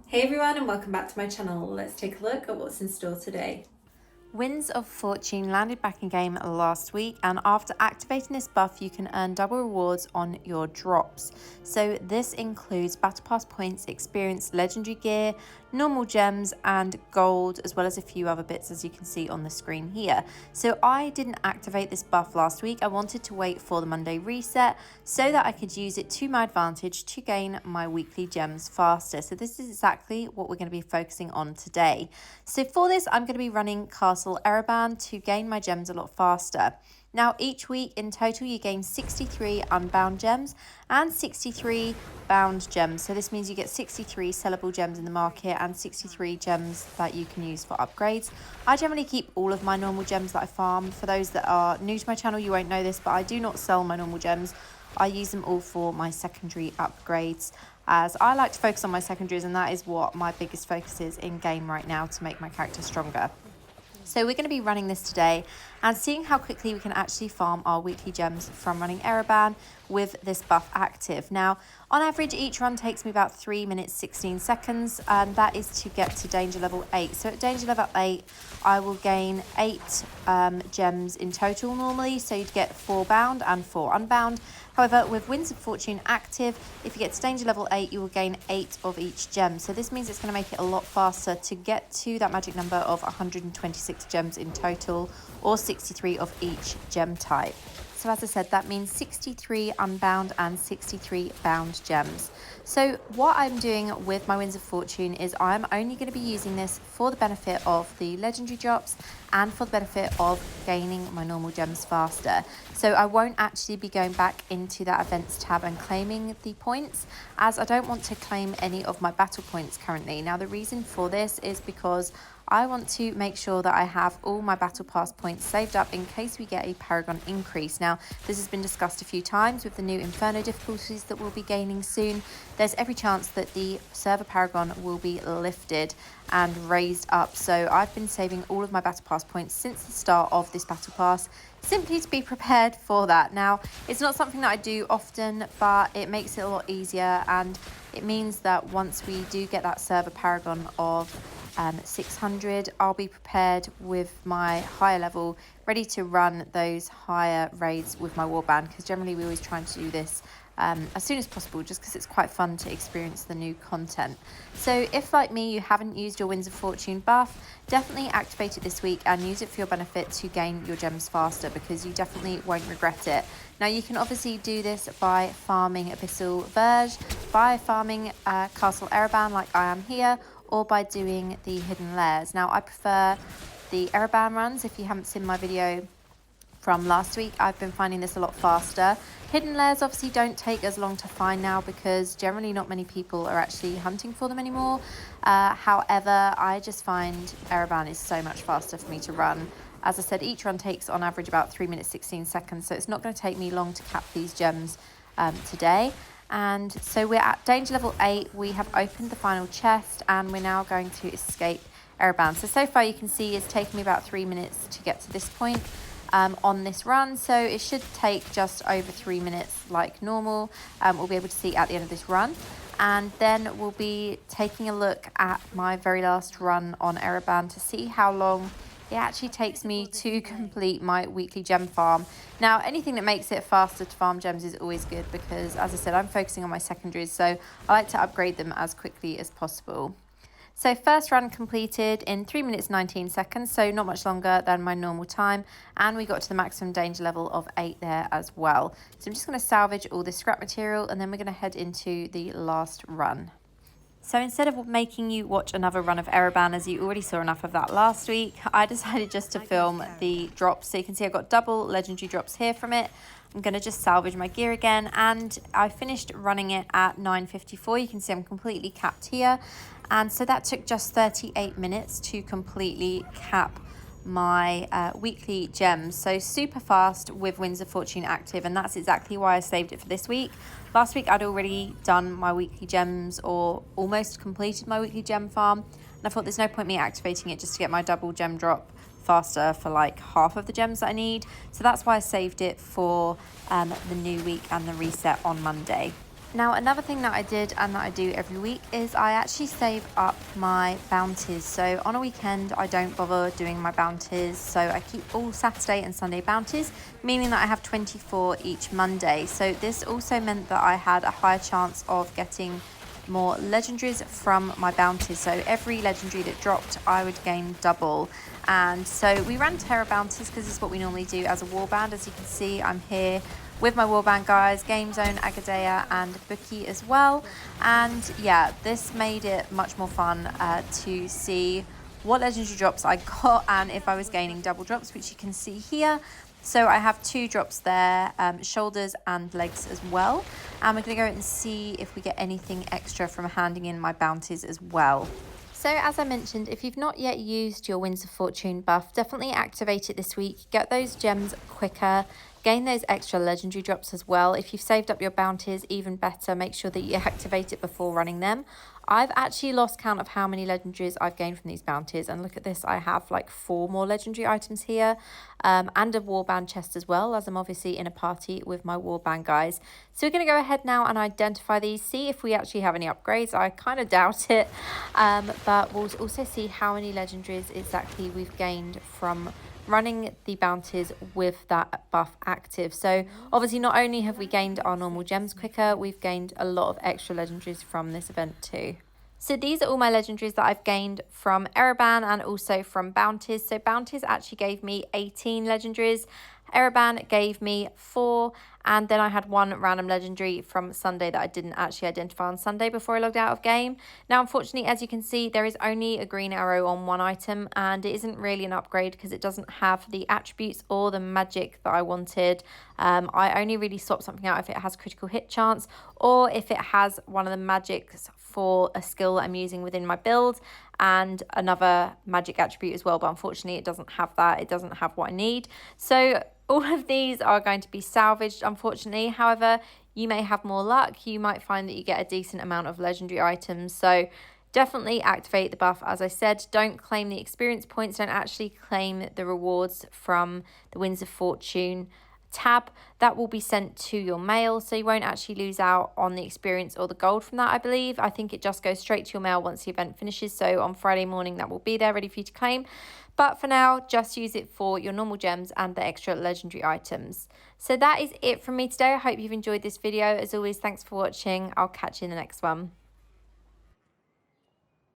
Hey everyone and welcome back to my channel. Let's take a look at what's in store today. Winds of Fortune landed back in game last week, and after activating this buff you can earn double rewards on your drops. So this includes battle pass points, experience, legendary gear, normal gems and gold, as well as a few other bits as you can see on the screen here. So I didn't activate this buff last week. I wanted to wait for the Monday reset so that I could use it to my advantage to gain my weekly gems faster. So this is exactly what we're going to be focusing on today. So for this I'm going to be running Castle Erebban to gain my gems a lot faster. Now each week in total you gain 63 unbound gems and 63 bound gems. So this means you get 63 sellable gems in the market and 63 gems that you can use for upgrades. I generally keep all of my normal gems that I farm. For those that are new to my channel, you won't know this, but I do not sell my normal gems. I use them all for my secondary upgrades, as I like to focus on my secondaries, and that is what my biggest focus is in game right now to make my character stronger. So we're going to be running this today and seeing how quickly we can actually farm our weekly gems from running Erebban with this buff active. Now, on average, each run takes me about 3 minutes 16 seconds, and that is to get to danger level 8. So at danger level 8, I will gain 8 gems in total normally. So you'd get 4 bound and 4 unbound. However, with Winds of Fortune active, if you get to danger level 8, you will gain 8 of each gem. So this means it's going to make it a lot faster to get to that magic number of 126 gems in total, or 63 of each gem type. So as I said, that means 63 unbound and 63 bound gems. So what I'm doing with my Winds of Fortune is I'm only going to be using this for the benefit of the legendary drops and for the benefit of gaining my normal gems faster. So I won't actually be going back into that events tab and claiming the points, as I don't want to claim any of my battle points currently. Now the reason for this is because I want to make sure that I have all my battle pass points saved up in case we get a paragon increase. Now this has been discussed a few times with the new Inferno difficulties that we'll be gaining soon. There's every chance that the server paragon will be lifted and raised up. So I've been saving all of my battle pass points since the start of this battle pass, simply to be prepared for that. Now it's not something that I do often, but it makes it a lot easier, and it means that once we do get that server paragon of 600, I'll be prepared with my higher level, ready to run those higher raids with my warband, because generally we always try to do this as soon as possible, just because it's quite fun to experience the new content. So if, like me, you haven't used your Winds of Fortune buff, definitely activate it this week and use it for your benefit to gain your gems faster, because you definitely won't regret it. Now you can obviously do this by farming Abyssal Verge, by farming Castle Erebban like I am here, or by doing the hidden lairs. Now I prefer the Erebban runs. If you haven't seen my video from last week, I've been finding this a lot faster. Hidden lairs obviously don't take as long to find now, because generally not many people are actually hunting for them anymore. However, I just find Erebban is so much faster for me to run. As I said, each run takes on average about 3 minutes 16 seconds, so it's not going to take me long to cap these gems today. And so we're at danger level 8. We have opened the final chest and we're now going to escape Erebban. So far you can see it's taken me about 3 minutes to get to this point on this run, so it should take just over 3 minutes like normal. We'll be able to see at the end of this run, and then we'll be taking a look at my very last run on Erebban to see how long it actually takes me to complete my weekly gem farm. Now anything that makes it faster to farm gems is always good, because as I said, I'm focusing on my secondaries, so I like to upgrade them as quickly as possible. So first run completed in 3 minutes 19 seconds, so not much longer than my normal time, and we got to the maximum danger level of 8 there as well. So I'm just going to salvage all this scrap material, and then we're going to head into the last run. So instead of making you watch another run of Erebban, as you already saw enough of that last week, I decided just to film the drops. So you can see I've got double legendary drops here from it. I'm going to just salvage my gear again, and I finished running it at 9:54. You can see I'm completely capped here, and so that took just 38 minutes to completely cap my weekly gems. So super fast with Winds of Fortune active, and that's exactly why I saved it for this week. Last week I'd already done my weekly gems, or almost completed my weekly gem farm, and I thought there's no point me activating it just to get my double gem drop faster for like half of the gems that I need. So that's why I saved it for the new week and the reset on Monday. Now, another thing that I did and that I do every week is I actually save up my bounties. So on a weekend, I don't bother doing my bounties. So I keep all Saturday and Sunday bounties, meaning that I have 24 each Monday. So this also meant that I had a higher chance of getting more legendaries from my bounties. So every legendary that dropped, I would gain double. And so we ran terror bounties because this is what we normally do as a warband. As you can see, I'm here with my warband guys, Game Zone, Agadea and Bookie as well. And yeah, this made it much more fun to see what legendary drops I got and if I was gaining double drops, which you can see here. So I have 2 drops there, shoulders and legs as well. And we're going to go and see if we get anything extra from handing in my bounties as well. So as I mentioned, if you've not yet used your Winds of Fortune buff, definitely activate it this week. Get those gems quicker, gain those extra legendary drops as well. If you've saved up your bounties, even better, make sure that you activate it before running them. I've actually lost count of how many legendaries I've gained from these bounties. And look at this, I have like 4 more legendary items here and a warband chest as well, as I'm obviously in a party with my warband guys. So we're going to go ahead now and identify these, see if we actually have any upgrades. I kind of doubt it, but we'll also see how many legendaries exactly we've gained from running the bounties with that buff active. So obviously not only have we gained our normal gems quicker, we've gained a lot of extra legendaries from this event too. So these are all my legendaries that I've gained from Erebban and also from bounties. So bounties actually gave me 18 legendaries. Erebban gave me 4, and then I had 1 random legendary from Sunday that I didn't actually identify on Sunday before I logged out of game. Now, unfortunately, as you can see, there is only a green arrow on 1 item, and it isn't really an upgrade because it doesn't have the attributes or the magic that I wanted. I only really swap something out if it has critical hit chance or if it has one of the magics for a skill that I'm using within my build and another magic attribute as well, but unfortunately it doesn't have that. It doesn't have what I need. So all of these are going to be salvaged, unfortunately. However, you may have more luck. You might find that you get a decent amount of legendary items. So definitely activate the buff. As I said, don't claim the experience points. Don't actually claim the rewards from the Winds of Fortune tab. That will be sent to your mail, so you won't actually lose out on the experience or the gold from that, I believe. I think it just goes straight to your mail once the event finishes, so on Friday morning that will be there ready for you to claim. But for now, just use it for your normal gems and the extra legendary items. So that is it from me today. I hope you've enjoyed this video. As always, thanks for watching. I'll catch you in the next one.